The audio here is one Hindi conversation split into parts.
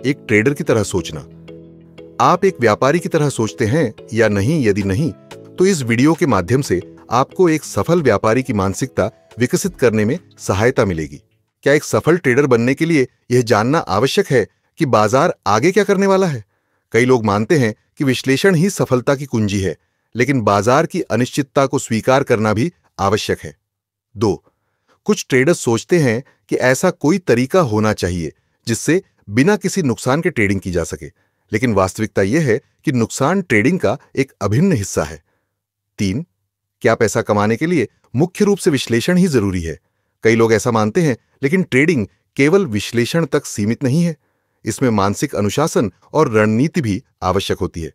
एक ट्रेडर की तरह सोचना। आप एक व्यापारी की तरह सोचते हैं या नहीं? यदि नहीं, तो इस वीडियो के माध्यम से आपको एक सफल व्यापारी की मानसिकता विकसित करने में सहायता मिलेगी। क्या एक सफल ट्रेडर बनने के लिए यह जानना आवश्यक है कि बाजार आगे क्या करने वाला है? कई लोग मानते हैं कि विश्लेषण ही सफलता की कुंजी है, लेकिन बाजार की अनिश्चितता को स्वीकार करना भी आवश्यक है। 2. कुछ ट्रेडर्स सोचते हैं कि ऐसा कोई तरीका होना चाहिए जिससे बिना किसी नुकसान के ट्रेडिंग की जा सके, लेकिन वास्तविकता यह है कि नुकसान ट्रेडिंग का एक अभिन्न हिस्सा है। 3. क्या पैसा कमाने के लिए मुख्य रूप से विश्लेषण ही जरूरी है? कई लोग ऐसा मानते हैं, लेकिन ट्रेडिंग केवल विश्लेषण तक सीमित नहीं है। इसमें मानसिक अनुशासन और रणनीति भी आवश्यक होती है।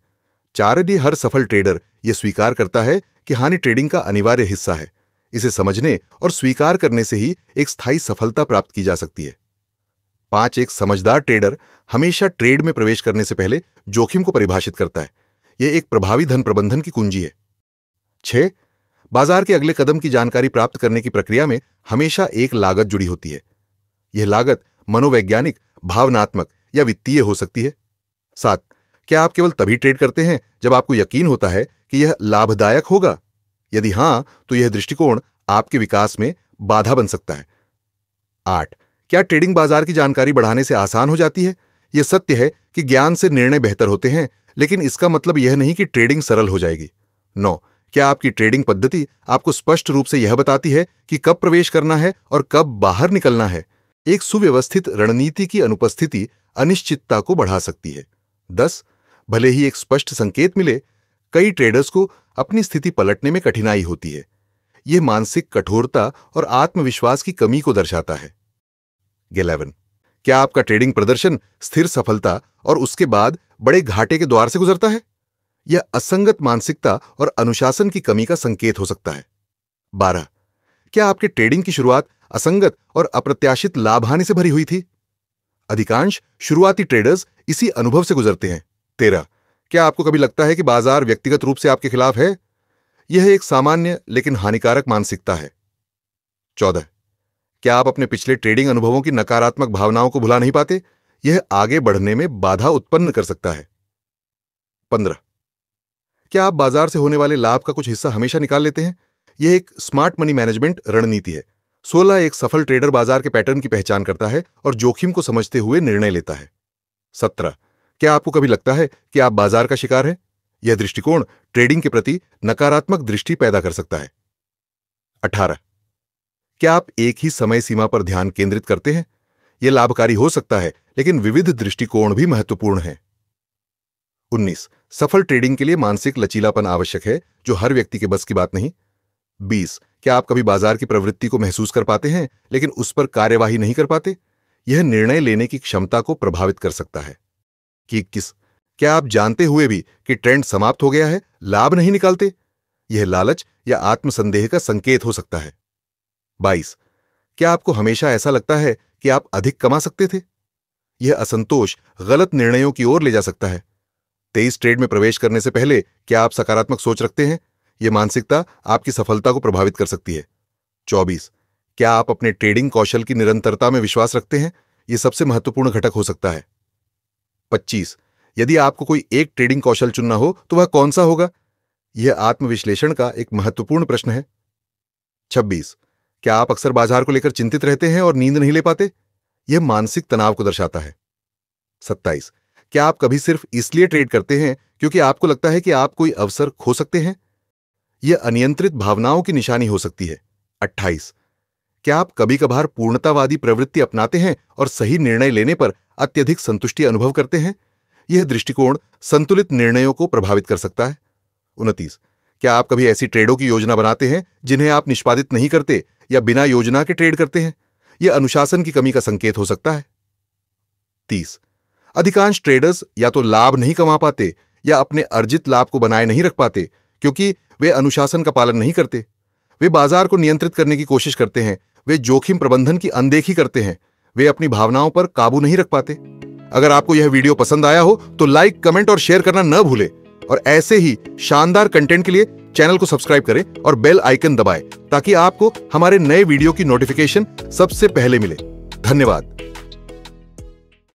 4. यदि हर सफल ट्रेडर यह स्वीकार करता है कि हानि ट्रेडिंग का अनिवार्य हिस्सा है, इसे समझने और स्वीकार करने से ही एक स्थायी सफलता प्राप्त की जा सकती है। 5. एक समझदार ट्रेडर हमेशा ट्रेड में प्रवेश करने से पहले जोखिम को परिभाषित करता है। यह एक प्रभावी धन प्रबंधन की कुंजी है। 6. बाजार के अगले कदम की जानकारी प्राप्त करने की प्रक्रिया में हमेशा एक लागत जुड़ी होती है। यह लागत मनोवैज्ञानिक, भावनात्मक या वित्तीय हो सकती है। 7. क्या आप केवल तभी ट्रेड करते हैं जब आपको यकीन होता है कि यह लाभदायक होगा? यदि हां, तो यह दृष्टिकोण आपके विकास में बाधा बन सकता है। 8. क्या ट्रेडिंग बाजार की जानकारी बढ़ाने से आसान हो जाती है? यह सत्य है कि ज्ञान से निर्णय बेहतर होते हैं, लेकिन इसका मतलब यह नहीं कि ट्रेडिंग सरल हो जाएगी। 9. क्या आपकी ट्रेडिंग पद्धति आपको स्पष्ट रूप से यह बताती है कि कब प्रवेश करना है और कब बाहर निकलना है? एक सुव्यवस्थित रणनीति की अनुपस्थिति अनिश्चितता को बढ़ा सकती है। 10. भले ही एक स्पष्ट संकेत मिले, कई ट्रेडर्स को अपनी स्थिति पलटने में कठिनाई होती है। यह मानसिक कठोरता और आत्मविश्वास की कमी को दर्शाता है। 11. क्या आपका ट्रेडिंग प्रदर्शन स्थिर सफलता और उसके बाद बड़े घाटे के द्वार से गुजरता है? यह असंगत मानसिकता और अनुशासन की कमी का संकेत हो सकता है। 12. क्या आपके ट्रेडिंग की शुरुआत असंगत और अप्रत्याशित लाभ हानि से भरी हुई थी? अधिकांश शुरुआती ट्रेडर्स इसी अनुभव से गुजरते हैं। 13. क्या आपको कभी लगता है कि बाजार व्यक्तिगत रूप से आपके खिलाफ है? यह एक सामान्य लेकिन हानिकारक मानसिकता है। 14. क्या आप अपने पिछले ट्रेडिंग अनुभवों की नकारात्मक भावनाओं को भुला नहीं पाते? यह आगे बढ़ने में बाधा उत्पन्न कर सकता है। 15. क्या आप बाजार से होने वाले लाभ का कुछ हिस्सा हमेशा निकाल लेते हैं? यह एक स्मार्ट मनी मैनेजमेंट रणनीति है। 16. एक सफल ट्रेडर बाजार के पैटर्न की पहचान करता है और जोखिम को समझते हुए निर्णय लेता है। 17. क्या आपको कभी लगता है कि आप बाजार का शिकार हैं? यह दृष्टिकोण ट्रेडिंग के प्रति नकारात्मक दृष्टि पैदा कर सकता है। 18. क्या आप एक ही समय सीमा पर ध्यान केंद्रित करते हैं? यह लाभकारी हो सकता है, लेकिन विविध दृष्टिकोण भी महत्वपूर्ण हैं। 19. सफल ट्रेडिंग के लिए मानसिक लचीलापन आवश्यक है, जो हर व्यक्ति के बस की बात नहीं। 20. क्या आप कभी बाजार की प्रवृत्ति को महसूस कर पाते हैं, लेकिन उस पर कार्यवाही नहीं कर पाते? यह निर्णय लेने की क्षमता को प्रभावित कर सकता है। 21. क्या आप जानते हुए भी कि ट्रेंड समाप्त हो गया है, लाभ नहीं निकालते? यह लालच या आत्मसंदेह का संकेत हो सकता है। 22. क्या आपको हमेशा ऐसा लगता है कि आप अधिक कमा सकते थे? यह असंतोष गलत निर्णयों की ओर ले जा सकता है। 23. ट्रेड में प्रवेश करने से पहले क्या आप सकारात्मक सोच रखते हैं? यह मानसिकता आपकी सफलता को प्रभावित कर सकती है। 24. क्या आप अपने ट्रेडिंग कौशल की निरंतरता में विश्वास रखते हैं? यह सबसे महत्वपूर्ण घटक हो सकता है। 25. यदि आपको कोई एक ट्रेडिंग कौशल चुनना हो तो वह कौन सा होगा? यह आत्मविश्लेषण का एक महत्वपूर्ण प्रश्न है। 26. क्या आप अक्सर बाजार को लेकर चिंतित रहते हैं और नींद नहीं ले पाते? यह मानसिक तनाव को दर्शाता है। 27. क्या आप कभी सिर्फ इसलिए ट्रेड करते हैं क्योंकि आपको लगता है कि आप कोई अवसर खो सकते हैं? यह अनियंत्रित भावनाओं की निशानी हो सकती है। 28. क्या आप कभी कभार पूर्णतावादी प्रवृत्ति अपनाते हैं और सही निर्णय लेने पर अत्यधिक संतुष्टि अनुभव करते हैं? यह दृष्टिकोण संतुलित निर्णयों को प्रभावित कर सकता है। 29. क्या आप कभी ऐसी ट्रेडों की योजना बनाते हैं जिन्हें आप निष्पादित नहीं करते या बिना योजना के ट्रेड करते हैं? यह अनुशासन की कमी का संकेत हो सकता है। 30. अधिकांश ट्रेडर्स या तो लाभ नहीं कमा पाते या अपने अर्जित लाभ को बनाए नहीं रख पाते क्योंकि वे अनुशासन का पालन नहीं करते। वे बाजार को नियंत्रित करने की कोशिश करते हैं, वे जोखिम प्रबंधन की अनदेखी करते हैं, वे अपनी भावनाओं पर काबू नहीं रख पाते। अगर आपको यह वीडियो पसंद आया हो तो लाइक, कमेंट और शेयर करना न भूलें और ऐसे ही शानदार कंटेंट के लिए चैनल को सब्सक्राइब करें और बेल आइकन दबाएं ताकि आपको हमारे नए वीडियो की नोटिफिकेशन सबसे पहले मिले। धन्यवाद।